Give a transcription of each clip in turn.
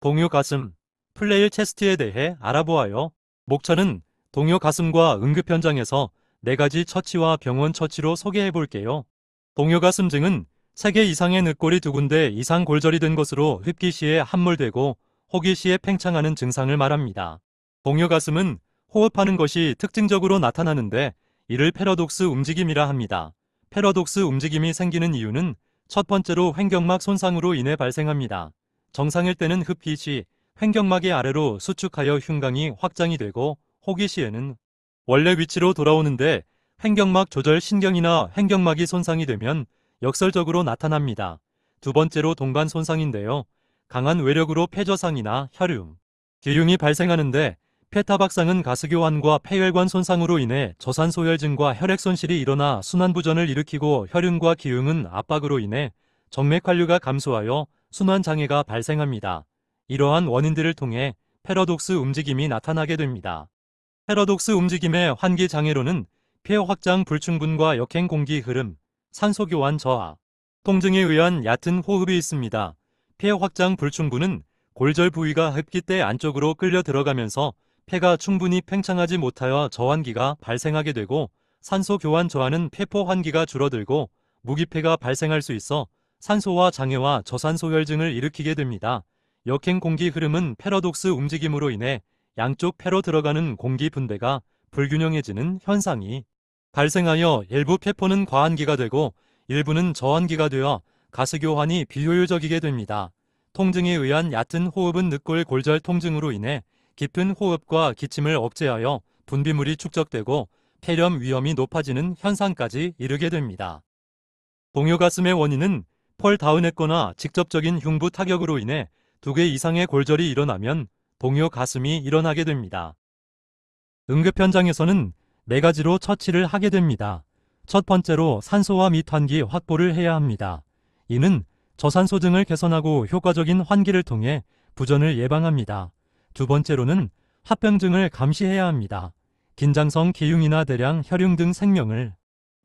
동요 가슴, 플레일 체스트에 대해 알아보아요. 목차는 동요 가슴과 응급 현장에서 4가지 처치와 병원 처치로 소개해 볼게요. 동요 가슴증은 3개 이상의 늑골이 2군데 이상 골절이 된 것으로 흡기 시에 함몰되고 호기 시에 팽창하는 증상을 말합니다. 동요 가슴은 호흡하는 것이 특징적으로 나타나는데 이를 패러독스 움직임이라 합니다. 패러독스 움직임이 생기는 이유는 첫 번째로 횡격막 손상으로 인해 발생합니다. 정상일 때는 흡기 시 횡격막의 아래로 수축하여 흉곽이 확장이 되고 호기 시에는 원래 위치로 돌아오는데 횡격막 조절 신경이나 횡격막이 손상이 되면 역설적으로 나타납니다. 두 번째로 동반 손상인데요. 강한 외력으로 폐저상이나 혈융, 기흉이 발생하는데 폐타박상은 가스교환과 폐혈관 손상으로 인해 저산소혈증과 혈액 손실이 일어나 순환부전을 일으키고 혈흔과 기흉은 압박으로 인해 정맥환류가 감소하여 순환장애가 발생합니다. 이러한 원인들을 통해 패러독스 움직임이 나타나게 됩니다. 패러독스 움직임의 환기 장애로는 폐 확장 불충분과 역행 공기 흐름, 산소 교환 저하, 통증에 의한 얕은 호흡이 있습니다. 폐 확장 불충분은 골절 부위가 흡기 때 안쪽으로 끌려 들어가면서 폐가 충분히 팽창하지 못하여 저환기가 발생하게 되고, 산소 교환 저하는 폐포 환기가 줄어들고 무기폐가 발생할 수 있어 산소화 장애와 저산소혈증을 일으키게 됩니다. 역행 공기 흐름은 패러독스 움직임으로 인해 양쪽 폐로 들어가는 공기 분배가 불균형해지는 현상이 발생하여 일부 폐포는 과환기가 되고 일부는 저환기가 되어 가스교환이 비효율적이게 됩니다. 통증에 의한 얕은 호흡은 늑골 골절 통증으로 인해 깊은 호흡과 기침을 억제하여 분비물이 축적되고 폐렴 위험이 높아지는 현상까지 이르게 됩니다. 동요 가슴의 원인은 펄 다운했거나 직접적인 흉부 타격으로 인해 2개 이상의 골절이 일어나면 동요 가슴이 일어나게 됩니다. 응급 현장에서는 4가지로 처치를 하게 됩니다. 첫 번째로 산소화 및 환기 확보를 해야 합니다. 이는 저산소증을 개선하고 효과적인 환기를 통해 부전을 예방합니다. 두 번째로는 합병증을 감시해야 합니다. 긴장성 기흉이나 대량 혈융 등 생명을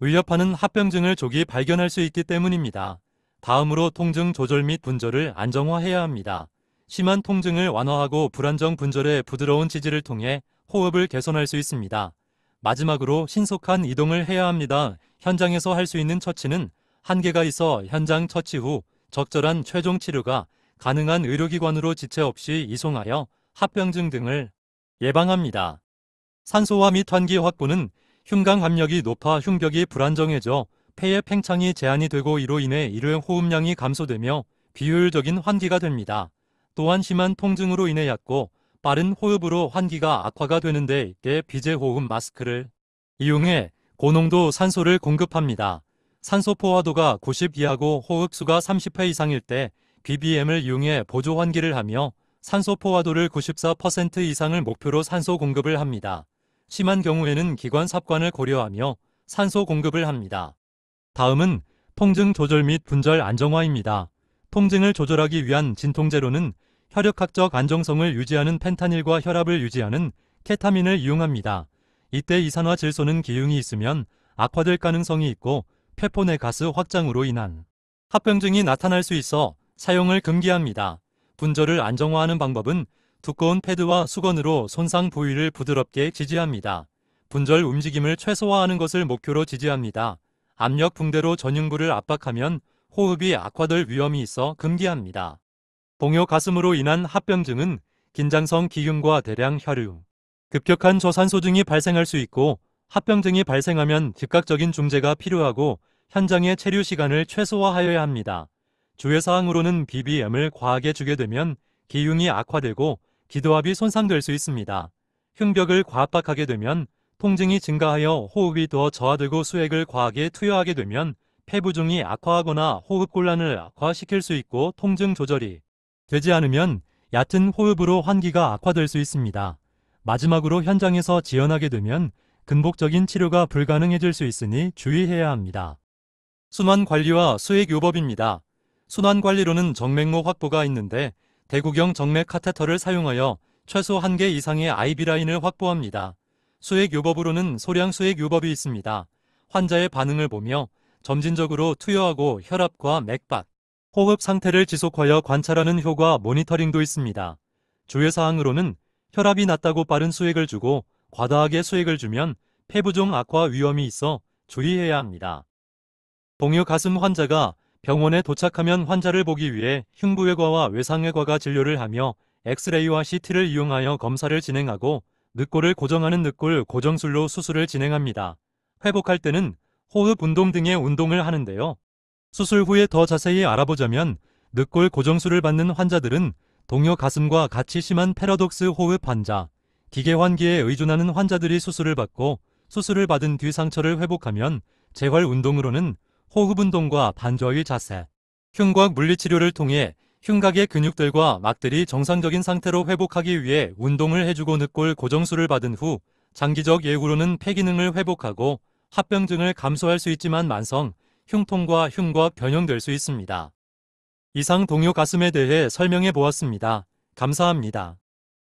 위협하는 합병증을 조기 발견할 수 있기 때문입니다. 다음으로 통증 조절 및 분절을 안정화해야 합니다. 심한 통증을 완화하고 불안정 분절의 부드러운 지지를 통해 호흡을 개선할 수 있습니다. 마지막으로 신속한 이동을 해야 합니다. 현장에서 할 수 있는 처치는 한계가 있어 현장 처치 후 적절한 최종 치료가 가능한 의료기관으로 지체 없이 이송하여 합병증 등을 예방합니다. 산소화 및 환기 확보는 흉강 압력이 높아 흉벽이 불안정해져 폐의 팽창이 제한이 되고 이로 인해 일회 호흡량이 감소되며 비효율적인 환기가 됩니다. 또한 심한 통증으로 인해 얕고 빠른 호흡으로 환기가 악화가 되는데 이때 비제호흡 마스크를 이용해 고농도 산소를 공급합니다. 산소 포화도가 90 이하고 호흡수가 30회 이상일 때 BBM을 이용해 보조 환기를 하며 산소 포화도를 94% 이상을 목표로 산소 공급을 합니다. 심한 경우에는 기관 삽관을 고려하며 산소 공급을 합니다. 다음은 통증 조절 및 분절 안정화입니다. 통증을 조절하기 위한 진통제로는 혈액학적 안정성을 유지하는 펜타닐과 혈압을 유지하는 케타민을 이용합니다. 이때 이산화 질소는 기흉이 있으면 악화될 가능성이 있고 폐포 내 가스 확장으로 인한 합병증이 나타날 수 있어 사용을 금기합니다. 분절을 안정화하는 방법은 두꺼운 패드와 수건으로 손상 부위를 부드럽게 지지합니다. 분절 움직임을 최소화하는 것을 목표로 지지합니다. 압력 붕대로 전흉부를 압박하면 호흡이 악화될 위험이 있어 금기합니다. 동요 가슴으로 인한 합병증은 긴장성 기흉과 대량 혈류, 급격한 저산소증이 발생할 수 있고 합병증이 발생하면 즉각적인 중재가 필요하고 현장의 체류 시간을 최소화하여야 합니다. 주의사항으로는 BBM을 과하게 주게 되면 기흉이 악화되고 기도압이 손상될 수 있습니다. 흉벽을 과압박하게 되면 통증이 증가하여 호흡이 더 저하되고 수액을 과하게 투여하게 되면 폐부종이 악화하거나 호흡곤란을 악화시킬 수 있고 통증 조절이 되지 않으면 얕은 호흡으로 환기가 악화될 수 있습니다. 마지막으로 현장에서 지연하게 되면 근복적인 치료가 불가능해질 수 있으니 주의해야 합니다. 순환관리와 수액요법입니다. 순환관리로는 정맥모 확보가 있는데 대구경 정맥 카테터를 사용하여 최소 1개 이상의 IV 라인을 확보합니다. 수액요법으로는 소량 수액요법이 있습니다. 환자의 반응을 보며 점진적으로 투여하고 혈압과 맥박, 호흡 상태를 지속하여 관찰하는 효과 모니터링도 있습니다. 주의사항으로는 혈압이 낮다고 빠른 수액을 주고 과다하게 수액을 주면 폐부종 악화 위험이 있어 주의해야 합니다. 동요 가슴 환자가 병원에 도착하면 환자를 보기 위해 흉부외과와 외상외과가 진료를 하며 엑스레이와 CT를 이용하여 검사를 진행하고 늑골을 고정하는 늑골 고정술로 수술을 진행합니다. 회복할 때는 호흡 운동 등의 운동을 하는데요. 수술 후에 더 자세히 알아보자면 늑골 고정술을 받는 환자들은 동요 가슴과 같이 심한 패러독스 호흡 환자, 기계환기에 의존하는 환자들이 수술을 받고 수술을 받은 뒤 상처를 회복하면 재활 운동으로는 호흡 운동과 반좌의 자세, 흉곽 물리치료를 통해 흉곽의 근육들과 막들이 정상적인 상태로 회복하기 위해 운동을 해주고 늑골 고정술을 받은 후 장기적 예후로는 폐기능을 회복하고 합병증을 감소할 수 있지만 만성 흉통과 흉곽 변형될 수 있습니다. 이상 동요 가슴에 대해 설명해 보았습니다. 감사합니다.